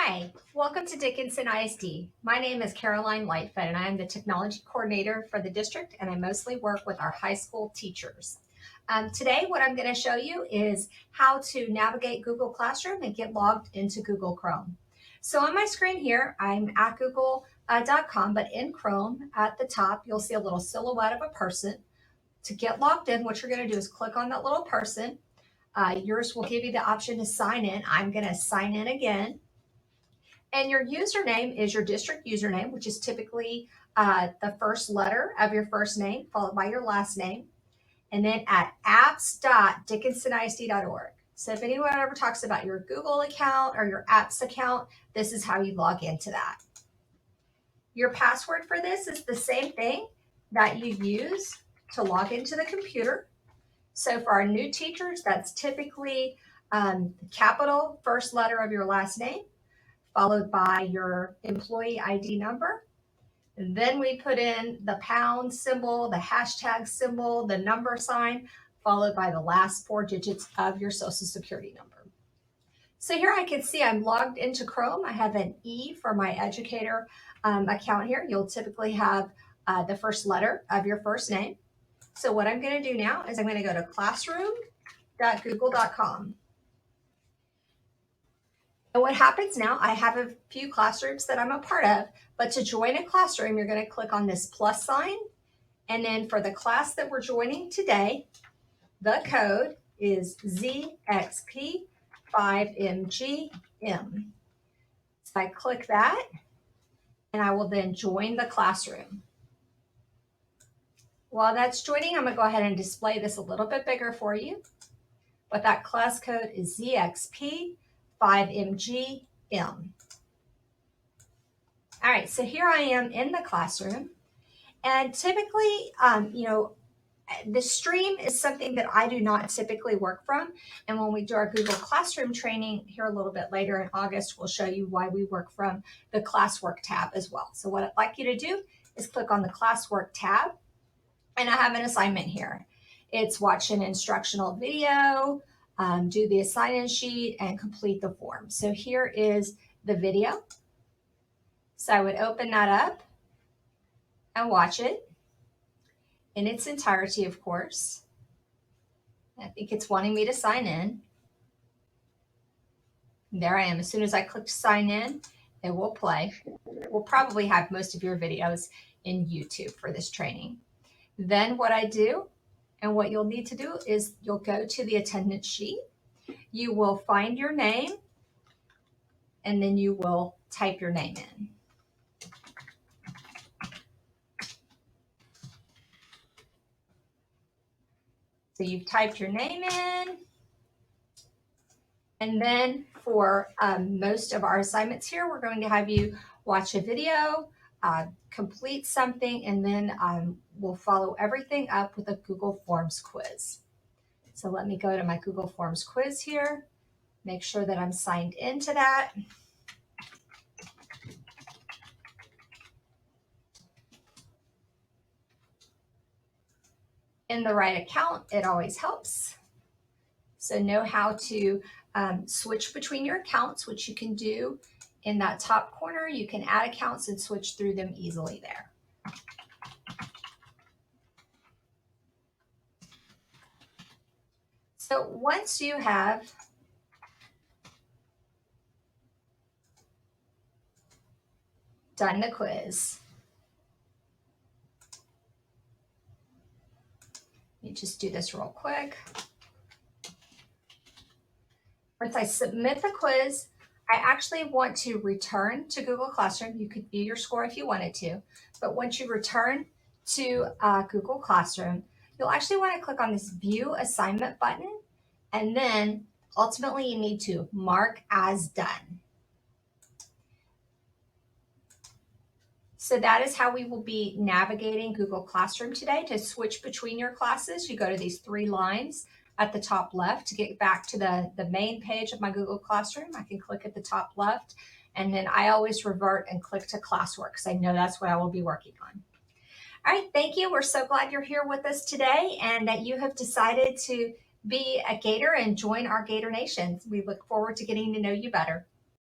Hi, welcome to Dickinson ISD. My name is Caroline Lightfoot and I am the technology coordinator for the district, and I mostly work with our high school teachers. Today, what I'm going to show you is how to navigate Google Classroom and get logged into Google Chrome. So on my screen here, I'm at google.com, but in Chrome at the top, you'll see a little silhouette of a person. To get logged in, what you're going to do is click on that little person. Yours will give you the option to sign in. I'm going to sign in again. And your username is your district username, which is typically the first letter of your first name, followed by your last name, and then at apps.dickinsonisd.org. So if anyone ever talks about your Google account or your apps account, this is how you log into that. Your password for this is the same thing that you use to log into the computer. So for our new teachers, that's typically the capital first letter of your last name, followed by your employee ID number. And then we put in the pound symbol, the hashtag symbol, the number sign, followed by the last 4 digits of your social security number. So here I can see I'm logged into Chrome. I have an E for my educator account here. You'll typically have the first letter of your first name. So what I'm going to do now is I'm going to go to classroom.google.com. And what happens now, I have a few classrooms that I'm a part of, but to join a classroom, you're going to click on this plus sign. And then for the class that we're joining today, the code is ZXP5MGM. So I click that, and I will then join the classroom. While that's joining, I'm going to go ahead and display this a little bit bigger for you. But that class code is ZXP5MGM. All right, so here I am in the classroom, and typically, the stream is something that I do not typically work from. And when we do our Google Classroom training here a little bit later in August, we'll show you why we work from the classwork tab as well. So what I'd like you to do is click on the classwork tab, and I have an assignment here. It's watch an instructional video, do the assign-in sheet, and complete the form. So here is the video. So I would open that up and watch it in its entirety, of course. I think it's wanting me to sign in. There I am. As soon as I click sign in, it will play. We'll probably have most of your videos in YouTube for this training. Then what I do, and what you'll need to do, is you'll go to the attendance sheet. You will find your name, and then you will type your name in. So you've typed your name in, and then for most of our assignments here, we're going to have you watch a video, complete something, and then we'll follow everything up with a Google Forms quiz. So let me go to my Google Forms quiz here, make sure that I'm signed into that. In the right account, it always helps. So know how to switch between your accounts, which you can do in that top corner. You can add accounts and switch through them easily there. So once you have done the quiz, let me just do this real quick. Once I submit the quiz, I actually want to return to Google Classroom. You could view your score if you wanted to, but once you return to Google Classroom, you'll actually want to click on this View Assignment button, and then ultimately you need to mark as done. So that is how we will be navigating Google Classroom today. To switch between your classes, you go to these 3 lines at the top left. To get back to the main page of my Google Classroom, I can click at the top left, and then I always revert and click to classwork because I know that's what I will be working on. All right, thank you. We're so glad you're here with us today and that you have decided to be a Gator and join our Gator Nation. We look forward to getting to know you better.